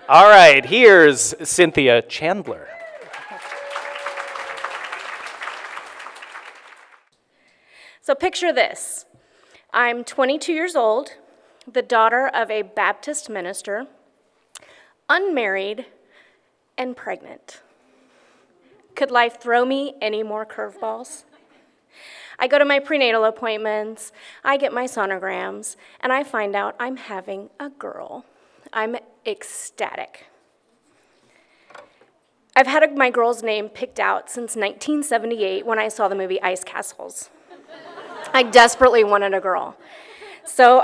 All right, here's Cynthia Chandler. So picture this. I'm 22 years old, the daughter of a Baptist minister, unmarried, and pregnant. Could life throw me any more curveballs? I go to my prenatal appointments, I get my sonograms, and I find out I'm having a girl. I'm ecstatic. I've had my girl's name picked out since 1978 when I saw the movie Ice Castles. I desperately wanted a girl. So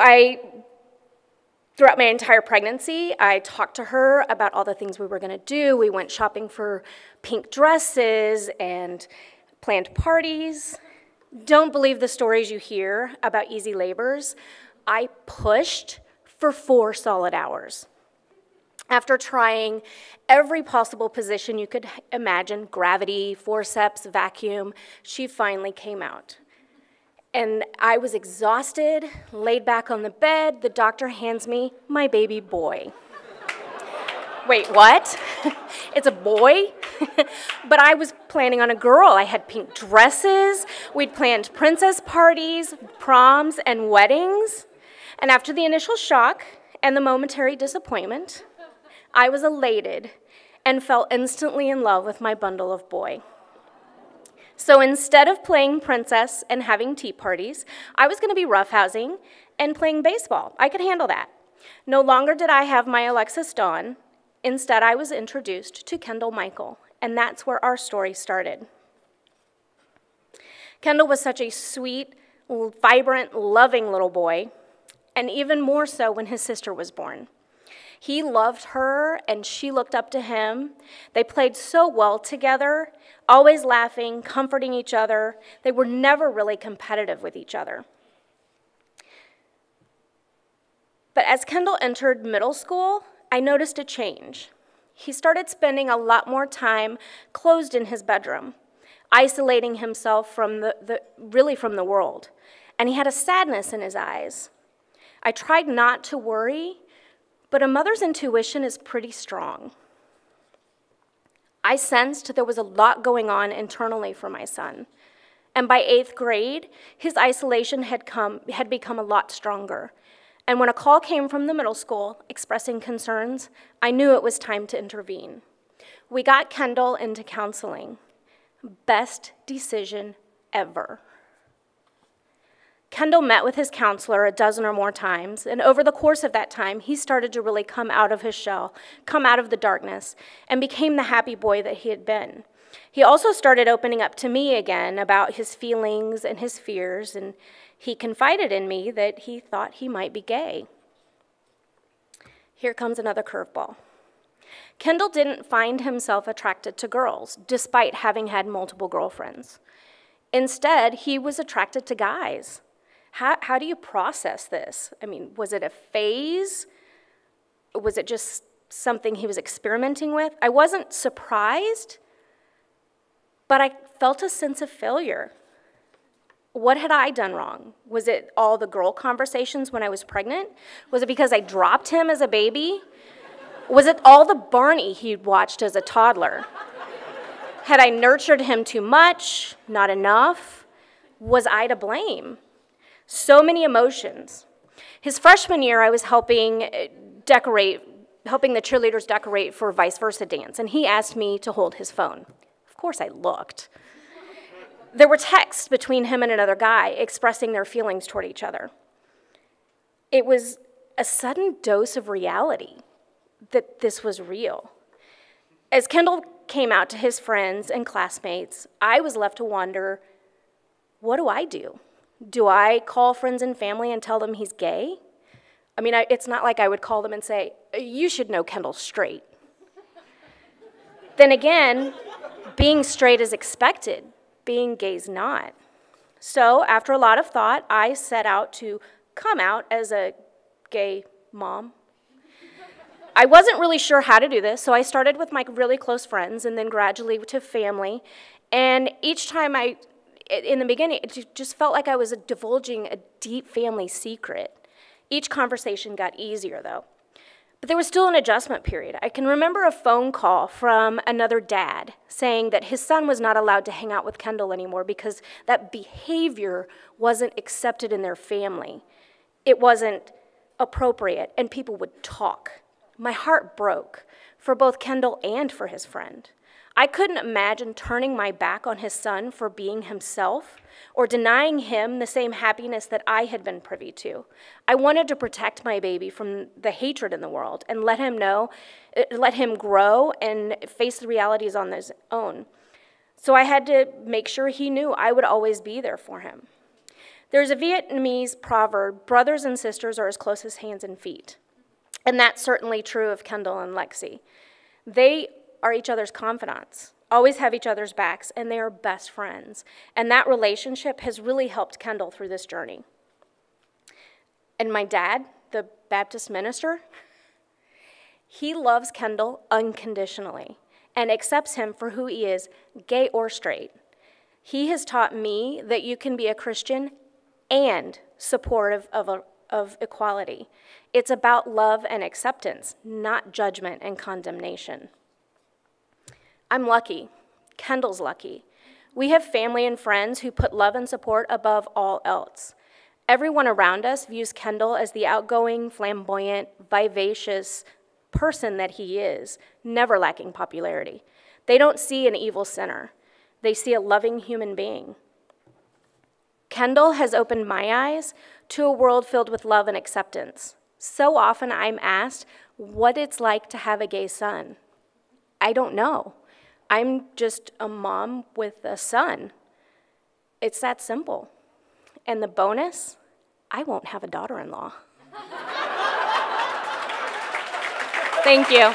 throughout my entire pregnancy, I talked to her about all the things we were gonna do. We went shopping for pink dresses and planned parties. Don't believe the stories you hear about easy labors. I pushed for 4 solid hours. After trying every possible position you could imagine, gravity, forceps, vacuum, she finally came out. And I was exhausted, laid back on the bed. The doctor hands me my baby boy. Wait, what? It's a boy? But I was planning on a girl. I had pink dresses. We'd planned princess parties, proms, and weddings. And after the initial shock and the momentary disappointment, I was elated and fell instantly in love with my bundle of boy. So instead of playing princess and having tea parties, I was going to be roughhousing and playing baseball. I could handle that. No longer did I have my Alexis Dawn. Instead, I was introduced to Kendall Michael, and that's where our story started. Kendall was such a sweet, vibrant, loving little boy, and even more so when his sister was born. He loved her, and she looked up to him. They played so well together, always laughing, comforting each other. They were never really competitive with each other. But as Kendall entered middle school, I noticed a change. He started spending a lot more time closed in his bedroom, isolating himself from the world. And he had a sadness in his eyes. I tried not to worry, but a mother's intuition is pretty strong. I sensed there was a lot going on internally for my son. And by 8th grade, his isolation had become a lot stronger. And when a call came from the middle school expressing concerns, I knew it was time to intervene. We got Kendall into counseling. Best decision ever. Kendall met with his counselor a dozen or more times, and over the course of that time, he started to really come out of his shell, come out of the darkness, and became the happy boy that he had been. He also started opening up to me again about his feelings and his fears, and he confided in me that he thought he might be gay. Here comes another curveball. Kendall didn't find himself attracted to girls, despite having had multiple girlfriends. Instead, he was attracted to guys. How do you process this? I mean, was it a phase? Was it just something he was experimenting with? I wasn't surprised, but I felt a sense of failure. What had I done wrong? Was it all the girl conversations when I was pregnant? Was it because I dropped him as a baby? Was it all the Barney he'd watched as a toddler? Had I nurtured him too much, not enough? Was I to blame? So many emotions. His freshman year, I was helping the cheerleaders decorate for vice versa dance, and he asked me to hold his phone. Of course I looked. There were texts between him and another guy expressing their feelings toward each other. It was a sudden dose of reality that this was real. As Kendall came out to his friends and classmates, I was left to wonder, what do I do? Do I call friends and family and tell them he's gay? I mean, it's not like I would call them and say, you should know Kendall's straight. Then again, being straight is expected, being gay's not. So after a lot of thought, I set out to come out as a gay mom. I wasn't really sure how to do this, so I started with my really close friends and then gradually to family. And each time in the beginning, it just felt like I was divulging a deep family secret. Each conversation got easier, though. But there was still an adjustment period. I can remember a phone call from another dad saying that his son was not allowed to hang out with Kendall anymore because that behavior wasn't accepted in their family. It wasn't appropriate, and people would talk. My heart broke for both Kendall and for his friend. I couldn't imagine turning my back on his son for being himself or denying him the same happiness that I had been privy to. I wanted to protect my baby from the hatred in the world and let him grow and face the realities on his own. So I had to make sure he knew I would always be there for him. There's a Vietnamese proverb, brothers and sisters are as close as hands and feet. And that's certainly true of Kendall and Lexi. They are each other's confidants, always have each other's backs, and they are best friends. And that relationship has really helped Kendall through this journey. And my dad, the Baptist minister, he loves Kendall unconditionally and accepts him for who he is, gay or straight. He has taught me that you can be a Christian and supportive of equality. It's about love and acceptance, not judgment and condemnation. I'm lucky. Kendall's lucky. We have family and friends who put love and support above all else. Everyone around us views Kendall as the outgoing, flamboyant, vivacious person that he is, never lacking popularity. They don't see an evil sinner. They see a loving human being. Kendall has opened my eyes to a world filled with love and acceptance. So often I'm asked what it's like to have a gay son. I don't know. I'm just a mom with a son. It's that simple. And the bonus, I won't have a daughter-in-law. Thank you.